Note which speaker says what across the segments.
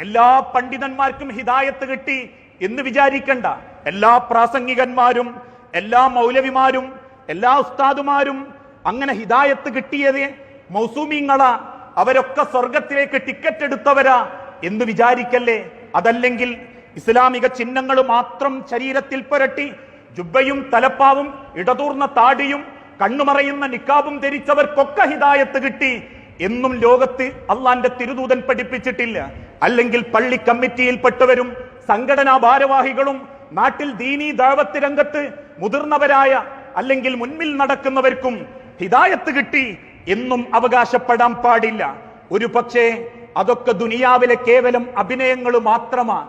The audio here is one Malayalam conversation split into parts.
Speaker 1: എല്ലാ പണ്ഡിതന്മാർക്കും ഹിദായത്ത് കിട്ടി എന്ന് വിചാരിക്കണ്ട. എല്ലാ പ്രാസംഗികന്മാരും എല്ലാ മൗലവിമാരും എല്ലാ ഉസ്താദുമാരും അങ്ങനെ ഹിദായത്ത് കിട്ടിയത് മൗസൂമിങ്ങളാ, അവരൊക്കെ സ്വർഗത്തിലേക്ക് ടിക്കറ്റ് എടുത്തവരാ എന്ന് വിചാരിക്കല്ലേ. അതല്ലെങ്കിൽ ഇസ്ലാമിക ചിഹ്നങ്ങൾ മാത്രം ശരീരത്തിൽ പുരട്ടി ജുബ്ബയും തലപ്പാവും ഇടതൂർന്ന താടിയും കണ്ണുമറയുന്ന നിക്കാബും ധരിച്ചവർക്കൊക്കെ ഹിദായത്ത് കിട്ടി എന്നും ലോകത്ത് അള്ളാന്റെ തിരുദൂതൻ പഠിപ്പിച്ചിട്ടില്ല. അല്ലെങ്കിൽ പള്ളി കമ്മിറ്റിയിൽപ്പെട്ടവരും സംഘടനാ ഭാരവാഹികളും നാട്ടിൽ ദീനീ ദഅവത്ത് രംഗത്ത് മുതിർന്നവരായ അല്ലെങ്കിൽ മുൻപിൽ നടക്കുന്നവർക്കും ഹിദായത്ത് കിട്ടി എന്നും അവകാശപ്പെടാൻ പാടില്ല. ഒരു പക്ഷേ അതൊക്കെ ദുനിയാവിലെ കേവലം അഭിനയങ്ങൾ മാത്രമാ,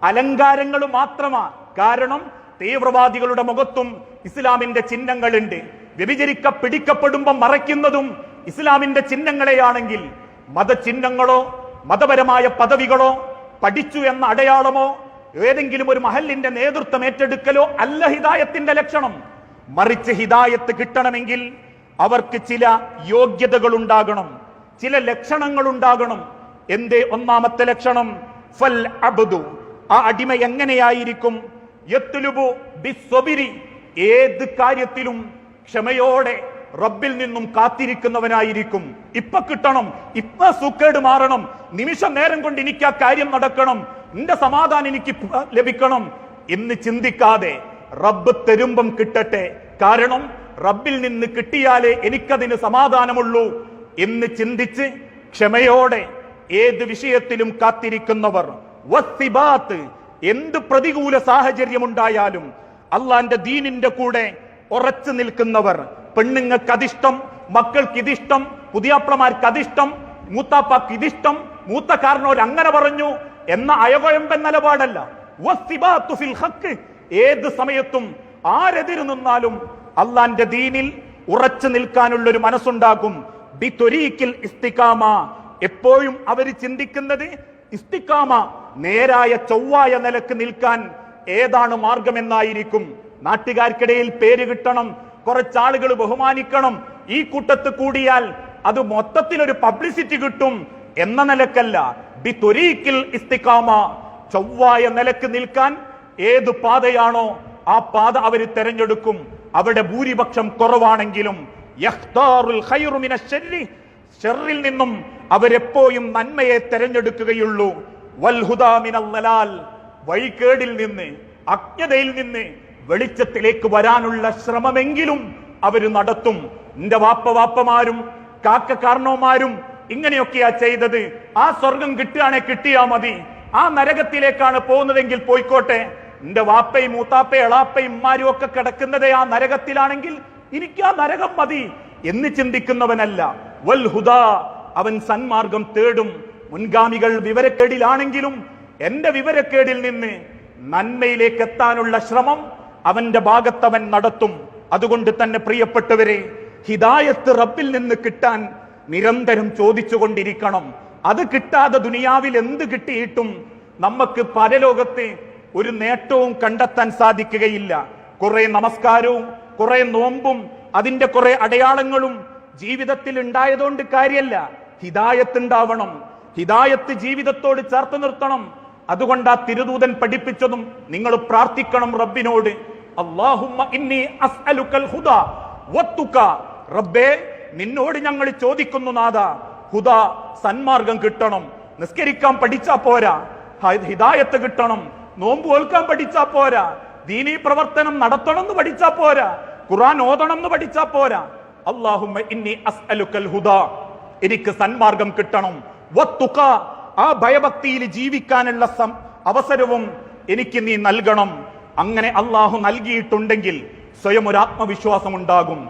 Speaker 1: അലങ്കാരങ്ങൾ മാത്രമാ. കാരണം തീവ്രവാദികളുടെ മുഖത്തും ഇസ്ലാമിന്റെ ചിഹ്നങ്ങളുണ്ട്. പിടിക്കപ്പെടുമ്പോൾ മറയ്ക്കുന്നതും ഇസ്ലാമിന്റെ ചിഹ്നങ്ങളെയാണെങ്കിൽ മതചിഹ്നങ്ങളോ മതപരമായ പദവികളോ പഠിച്ചു എന്ന അടയാളമോ ഏതെങ്കിലും ഒരു മഹല്ലിന്റെ നേതൃത്വം ഏറ്റെടുക്കലോ അല്ല ഹിദായത്തിന്റെ ലക്ഷണം. മറിച്ച് ഹിദായത്ത് കിട്ടണമെങ്കിൽ അവർക്ക് ചില യോഗ്യതകൾ ഉണ്ടാകണം, ചില ലക്ഷണങ്ങൾ ഉണ്ടാകണം. എന്തേ ഒന്നാമത്തെ ലക്ഷണം? ഫൽ അബ്ദു, ആ അടിമ എങ്ങനെയായിരിക്കും? യത്ലുബു ബിസ്സബരി, ഏത് കാര്യത്തിലും ക്ഷമയോടെ റബ്ബിൽ നിന്നും കാത്തിരിക്കുന്നവനായിരിക്കും. ഇപ്പൊ കിട്ടണം, ഇപ്പൊ സുക്കേട് മാറണം, നിമിഷ നേരം കൊണ്ട് എനിക്ക് ആ കാര്യം നടക്കണം, എന്റെ സമാധാനം എനിക്ക് ലഭിക്കണം എന്ന് ചിന്തിക്കാതെ റബ്ബ് തരുമ്പം കിട്ടട്ടെ, കാരണം റബ്ബിൽ നിന്ന് കിട്ടിയാലേ എനിക്കതിന് സമാധാനമുള്ളൂ എന്ന് ചിന്തിച്ച് ക്ഷമയോടെ ഏത് വിഷയത്തിലും കാത്തിരിക്കുന്നവർ, വസ്സിബാത്ത്, എന്ത് പ്രതികൂല സാഹചര്യമുണ്ടായാലും അള്ളാന്റെ ദീനിന്റെ കൂടെ ഉറച്ചു നിൽക്കുന്നവർ. പെണ്ണുങ്ങൾക്ക് അതിഷ്ടം, മക്കൾക്ക് ഇതിഷ്ടം, പുതിയാപ്ലമാർക്ക് അതിഷ്ടം, മൂത്താപ്പാക്ക് ഇതിഷ്ടം, മൂത്ത കാരണവർ അങ്ങനെ പറഞ്ഞു എന്ന അയകൊയമ്പൻ നിലപാടല്ല. വസ്സിബാത്തു ഫിൽ ഹഖ്, ഏത് സമയത്തും ആരെതിരു നിന്നാലും അള്ളാന്റെ ദീനിൽ ഉറച്ചു നിൽക്കാനുള്ളൊരു മനസ്സുണ്ടാകും. ബിത്വരീക്കിൽ ഇസ്തിഖാമ, എപ്പോഴും അവർ ചിന്തിക്കുന്നത് ഇസ്തിഖാമ, നേരായ ചൊവ്വായ നിലക്ക് നിൽക്കാൻ ഏതാണ് മാർഗമെന്നായിരിക്കും. നാട്ടുകാർക്കിടയിൽ പേര് കിട്ടണം, കുറച്ചാളുകൾ ബഹുമാനിക്കണം, ഈ കൂട്ടത്ത് കൂടിയാൽ അത് മൊത്തത്തിലൊരു പബ്ലിസിറ്റി കിട്ടും എന്ന നിലക്കല്ല. ബിത്വരീക്കിൽ ഇസ്തിഖാമ, ചൊവ്വായ നിലക്ക് നിൽക്കാൻ ഏത് പാതയാണോ ആ പാത അവർ തെരഞ്ഞെടുക്കും. അവിടെ ഭൂരിപക്ഷം കുറവാണെങ്കിലും യഖ്താറുൽ ഖൈറു മിനശ്ശർരി, ഷർറിൽ നിന്നും അവരെപ്പോഴും നന്മയെ തെരഞ്ഞെടുക്കുകയുള്ളൂ. വൽ ഹുദാ മിനൽ ളലാൽ, വഴികേടിൽ നിന്ന് അജ്ഞതയിൽ നിന്ന് വെളിച്ചത്തിലേക്ക് വരാനുള്ള ശ്രമമെങ്കിലും അവർ നടത്തും. എന്റെ വാപ്പമാരും കാരണവന്മാരും ഇങ്ങനെയൊക്കെയാ ചെയ്തത്. ആ സ്വർഗം കിട്ടിയാ മതി, ആ നരകത്തിലേക്കാണ് പോകുന്നതെങ്കിൽ പോയിക്കോട്ടെ. എന്റെ വാപ്പയും മൂത്താപ്പയും എളാപ്പയും ഉമ്മാരും ഒക്കെ കിടക്കുന്നതേ ആ നരകത്തിലാണെങ്കിൽ എനിക്ക് ആ നരകം മതി എന്ന് ചിന്തിക്കുന്നവനല്ല. വൽ ഹുദാ, അവൻ സന്മാർഗം തേടും. മുൻഗാമികൾ വിവരക്കേടിലാണെങ്കിലും എന്റെ വിവരക്കേടിൽ നിന്ന് നന്മയിലേക്ക് എത്താനുള്ള ശ്രമം അവന്റെ ഭാഗത്തവൻ നടത്തും. അതുകൊണ്ട് തന്നെ പ്രിയപ്പെട്ടവരെ, ഹിദായത്ത് റബ്ബിൽ നിന്ന് കിട്ടാൻ നിരന്തരം ചോദിച്ചുകൊണ്ടിരിക്കണം. അത് കിട്ടാതെ ദുനിയാവിൽ എന്ത് കിട്ടിയിട്ടും നമുക്ക് പരലോകത്ത് ഒരു നേട്ടവും കണ്ടെത്താൻ സാധിക്കുകയില്ല. കുറെ നമസ്കാരവും കുറെ നോമ്പും അതിന്റെ കുറെ അടയാളങ്ങളും ജീവിതത്തിൽ ഉണ്ടായതുകൊണ്ട് കാര്യമല്ല. ഹിദായത്ത് ഉണ്ടാവണം, ഹിദായത്ത് ജീവിതത്തോട് ചേർത്ത് നിർത്തണം. അതുകൊണ്ട് ആ തിരുദൂതൻ പഠിപ്പിച്ചതും നിങ്ങൾ പ്രാർത്ഥിക്കണം റബ്ബിനോട്, അല്ലാഹുമ്മ ഇന്നി അസ്അലുക്കൽ ഹുദാ വത്തുക, റബ്ബേ നിന്നോട് ഞങ്ങൾ ചോദിക്കുന്നു നാഥാ, ഹുദാ, സന്മാർഗം കിട്ടണം. നിസ്കരിക്കാൻ പഠിച്ചാ പോരാ, ഹിദായത്ത് കിട്ടണം. നോമ്പ് ഓൽക്കാൻ പഠിച്ചാ പോരാ, ദീനീ പ്രവർത്തനം നടത്തണം എന്ന് പഠിച്ചാ പോരാ, ഖുർആൻ ഓതണം എന്ന് പഠിച്ചാ പോരാ. അല്ലാഹുമ്മ ഇന്നി അസ്അലുക്കൽ ഹുദാ, എനിക്ക് സന്മാർഗം കിട്ടണം. വത്തുക, ആ ഭയഭക്തിയിൽ ജീവിക്കാനുള്ള അവസരവും എനിക്ക് നീ നൽകണം. അങ്ങനെ അള്ളാഹു നൽകിയിട്ടുണ്ടെങ്കിൽ സ്വയം ഒരു ആത്മവിശ്വാസം ഉണ്ടാകും.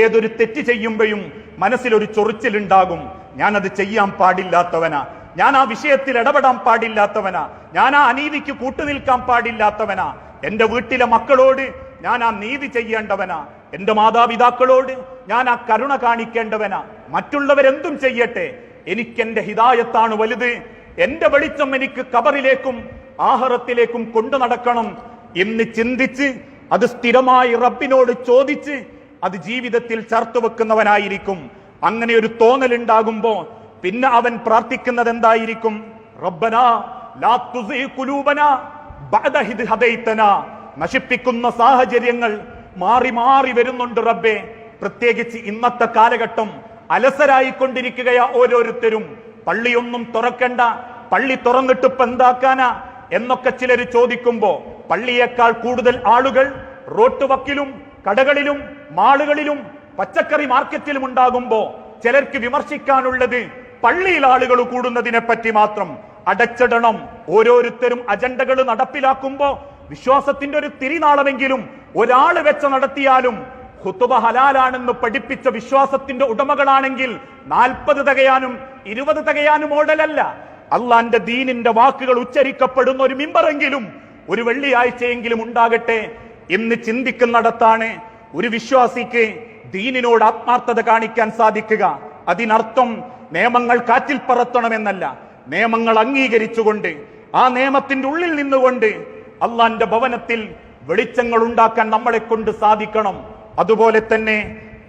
Speaker 1: ഏതൊരു തെറ്റ് ചെയ്യുമ്പോഴും മനസ്സിലൊരു ചൊറിച്ചിലുണ്ടാകും. ഞാനത് ചെയ്യാൻ പാടില്ലാത്തവനാ, ഞാൻ ആ വിഷയത്തിൽ ഇടപെടാൻ പാടില്ലാത്തവനാ, ഞാൻ ആ അനീതിക്ക് കൂട്ടുനിൽക്കാൻ പാടില്ലാത്തവനാ, എന്റെ വീട്ടിലെ മക്കളോട് ഞാൻ ആ നീതി ചെയ്യേണ്ടവനാ, എന്റെ മാതാപിതാക്കളോട് ഞാൻ ആ കരുണ കാണിക്കേണ്ടവനാ. മറ്റുള്ളവരെന്തും ചെയ്യട്ടെ, എനിക്കെന്റെ ഹിദായത്താണ് വലുത്, എന്റെ വെളിച്ചം എനിക്ക് ഖബറിലേക്കും ആഖിറത്തിലേക്കും കൊണ്ടു നടക്കണം എന്ന് ചിന്തിച്ച് അത് സ്ഥിരമായി റബ്ബിനോട് ചോദിച്ച് അത് ജീവിതത്തിൽ ചേർത്ത് വെക്കുന്നവനായിരിക്കും. അങ്ങനെ ഒരു തോന്നലുണ്ടാകുമ്പോ പിന്നെ അവൻ പ്രാർത്ഥിക്കുന്നത് എന്തായിരിക്കും? റബ്ബനാ ലാ തുസി ഖുലൂബനാ ബഅദ ഇദ് ഹദൈതനാ. നശിപ്പിക്കുന്ന സാഹചര്യങ്ങൾ മാറി മാറി വരുന്നുണ്ട് റബ്ബേ. പ്രത്യേകിച്ച് ഇന്നത്തെ കാലഘട്ടം അലസരായിക്കൊണ്ടിരിക്കുകയാ ഓരോരുത്തരും. പള്ളിയൊന്നും തുറക്കണ്ട, പള്ളി തുറന്നിട്ട് ഇപ്പൊ എന്താക്കാനാ എന്നൊക്കെ ചിലർ ചോദിക്കുമ്പോ പള്ളിയേക്കാൾ കൂടുതൽ ആളുകൾ റോട്ട് വക്കിലും കടകളിലും മാളുകളിലും പച്ചക്കറി മാർക്കറ്റിലും ഉണ്ടാകുമ്പോ ചിലർക്ക് വിമർശിക്കാനുള്ളത് പള്ളിയിൽ ആളുകൾ കൂടുന്നതിനെ പറ്റി മാത്രം. അടച്ചിടണം. ഓരോരുത്തരും അജണ്ടകൾ നടപ്പിലാക്കുമ്പോ വിശ്വാസത്തിന്റെ ഒരു തിരിനാളമെങ്കിലും ഒരാള് വെച്ച് നടത്തിയാലും ഖുതുബ ഹലാലാണെന്ന് പഠിപ്പിച്ച വിശ്വാസത്തിന്റെ ഉടമകളാണെങ്കിൽ 40 തികയാനും 20 തികയാനും ഓടലല്ല. അള്ളാന്റെ ദീനിന്റെ വാക്കുകൾ ഉച്ചരിക്കപ്പെടുന്ന ഒരു മിമ്പറെങ്കിലും ഒരു വെള്ളിയാഴ്ചയെങ്കിലും ഉണ്ടാകട്ടെ എന്ന് ചിന്തിക്കുന്നിടത്താണ് ഒരു വിശ്വാസിക്ക് ദീനിനോട് ആത്മാർത്ഥത കാണിക്കാൻ സാധിക്കുക. അതിനർത്ഥം നിയമങ്ങൾ കാറ്റിൽ പറത്തണമെന്നല്ല. നിയമങ്ങൾ അംഗീകരിച്ചുകൊണ്ട് ആ നിയമത്തിന്റെ ഉള്ളിൽ നിന്നുകൊണ്ട് അള്ളാന്റെ ഭവനത്തിൽ വെളിച്ചങ്ങൾ ഉണ്ടാക്കാൻ നമ്മളെ കൊണ്ട് സാധിക്കണം. അതുപോലെ തന്നെ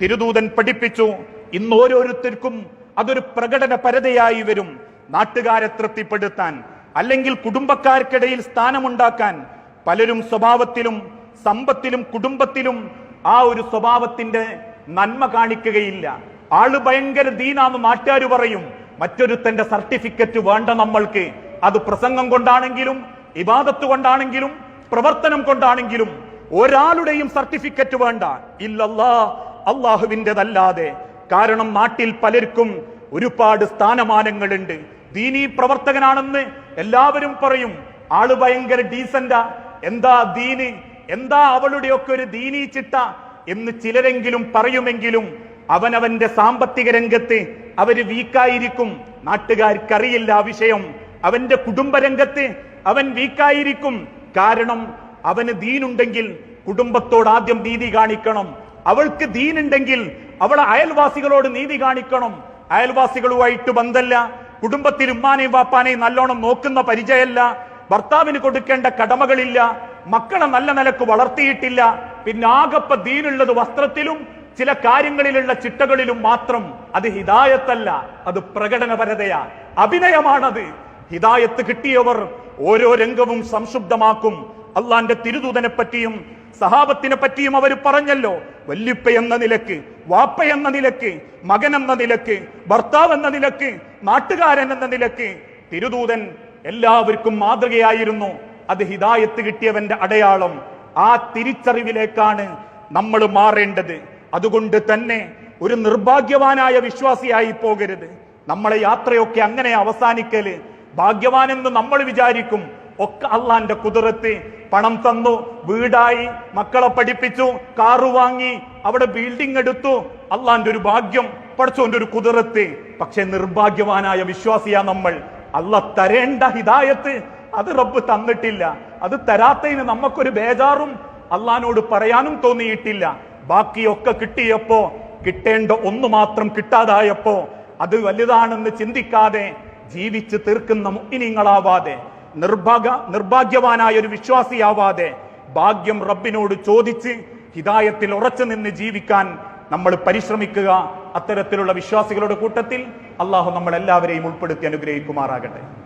Speaker 1: തിരുദൂതൻ പഠിപ്പിച്ചു, ഇന്ന് ഓരോരുത്തർക്കും അതൊരു പ്രകടന പരതയായി വരും. നാട്ടുകാരെ തൃപ്തിപ്പെടുത്താൻ, അല്ലെങ്കിൽ കുടുംബക്കാർക്കിടയിൽ സ്ഥാനമുണ്ടാക്കാൻ പലരും സ്വഭാവത്തിലും സമ്പത്തിലും കുടുംബത്തിലും ആ ഒരു സ്വഭാവത്തിന്റെ നന്മ കാണിക്കുകയില്ല. ആള് ഭയങ്കര ദീനാന്ന് നാട്ടുകാർ പറയും, മറ്റൊരുത്തന്റെ സർട്ടിഫിക്കറ്റ് വേണ്ട നമ്മൾക്ക്. അത് പ്രസംഗം കൊണ്ടാണെങ്കിലും ഇബാദത്ത് കൊണ്ടാണെങ്കിലും പ്രവർത്തനം കൊണ്ടാണെങ്കിലും ഒരാളുടെയും സർട്ടിഫിക്കറ്റ് വേണ്ട, ഇല്ലല്ലാ, അള്ളാഹുവിൻ്റെതല്ലാതെ. കാരണം നാട്ടിൽ പലർക്കും ഒരുപാട് സ്ഥാനമാനങ്ങളുണ്ട്. ദീനീ പ്രവർത്തകനാണെന്ന് എല്ലാവരും പറയും. ആള് ഭയങ്കര ഡീസന്റാ, എന്താ ദീന്, എന്താ അവളുടെയൊക്കെ ഒരു ദീനീ ചിട്ട എന്ന് ചിലരെങ്കിലും പറയുമെങ്കിലും അവനവന്റെ സാമ്പത്തിക രംഗത്ത് അവര് വീക്കായിരിക്കും. നാട്ടുകാർക്കറിയില്ല ആ വിഷയം. അവന്റെ കുടുംബരംഗത്ത് അവൻ വീക്കായിരിക്കും. കാരണം അവന് ദീനുണ്ടെങ്കിൽ കുടുംബത്തോട് ആദ്യം നീതി കാണിക്കണം. അവൾക്ക് ദീനുണ്ടെങ്കിൽ അവൾ അയൽവാസികളോട് നീതി കാണിക്കണം. അയൽവാസികളുമായിട്ട് ബന്ധമല്ല, കുടുംബത്തിൽ ഉമ്മാനെയും വാപ്പാനെയും നല്ലോണം നോക്കുന്ന പരിചയമല്ല, ഭർത്താവിന് കൊടുക്കേണ്ട കടമകളില്ല, മക്കളെ നല്ല നിലക്ക് വളർത്തിയിട്ടില്ല. പിന്നെ ആകപ്പ ദീനുള്ളത് വസ്ത്രത്തിലും ചില കാര്യങ്ങളിലുള്ള ചിട്ടകളിലും മാത്രം. അത് ഹിദായത്തല്ല, അത് പ്രകടനപരതയാ, അഭിനയമാണത്. ഹിദായത്ത് കിട്ടിയവർ ഓരോ രംഗവും സംശുദ്ധമാക്കും. അള്ളാന്റെ തിരുദൂതനെ പറ്റിയും സഹാബത്തിനെ പറ്റിയും അവർ പറഞ്ഞല്ലോ. വല്യുപ്പ എന്ന നിലക്ക്, വാപ്പ എന്ന നിലക്ക്, മകൻ എന്ന നിലക്ക്, ഭർത്താവ് എന്ന നിലക്ക്, നാട്ടുകാരൻ എന്ന നിലക്ക് തിരുദൂതൻ എല്ലാവർക്കും മാതൃകയായിരുന്നു. അത് ഹിദായത്ത് കിട്ടിയവന്റെ അടയാളം. ആ തിരിച്ചറിവിലേക്കാണ് നമ്മൾ മാറേണ്ടത്. അതുകൊണ്ട് തന്നെ ഒരു നിർഭാഗ്യവാനായ വിശ്വാസിയായി പോകരുത്. നമ്മളെ യാത്രയൊക്കെ അങ്ങനെ അവസാനിക്കല്. ഭാഗ്യവാനെന്ന് നമ്മൾ വിചാരിക്കും. ഒക്കെ അള്ളാന്റെ കുതിരത്ത്. പണം തന്നു, വീടായി, മക്കളെ പഠിപ്പിച്ചു, കാറ് വാങ്ങി, അവിടെ ബിൽഡിംഗ് എടുത്തു. അള്ളാന്റെ ഒരു ഭാഗ്യം, പഠിച്ചോന്റെ ഒരു കുതിരത്ത്. പക്ഷെ നിർഭാഗ്യവാനായ വിശ്വാസിയാ നമ്മൾ. അള്ളാഹ് തരേണ്ട ഹിദായത്ത് അത് റബ്ബ് തന്നിട്ടില്ല. അത് തരാത്തതിന് നമുക്കൊരു ബേജാറും അള്ളാഹിനോട് പറയാനും തോന്നിയിട്ടില്ല. ബാക്കിയൊക്കെ കിട്ടിയപ്പോ, കിട്ടേണ്ട ഒന്ന് മാത്രം കിട്ടാതായപ്പോ അത് വലുതാണെന്ന് ചിന്തിക്കാതെ ജീവിച്ച് തീർക്കുന്ന മുഅ്മിനീങ്ങളാവാതെ, നിർഭാഗ്യവാനായ ഒരു വിശ്വാസിയാവാതെ, ഭാഗ്യം റബ്ബിനോട് ചോദിച്ച് ഹിദായത്തിൽ ഉറച്ചു നിന്ന് ജീവിക്കാൻ നമ്മൾ പരിശ്രമിക്കുക. അത്തരത്തിലുള്ള വിശ്വാസികളുടെ കൂട്ടത്തിൽ അള്ളാഹു നമ്മളെല്ലാവരെയും ഉൾപ്പെടുത്തി അനുഗ്രഹിക്കുമാറാകട്ടെ.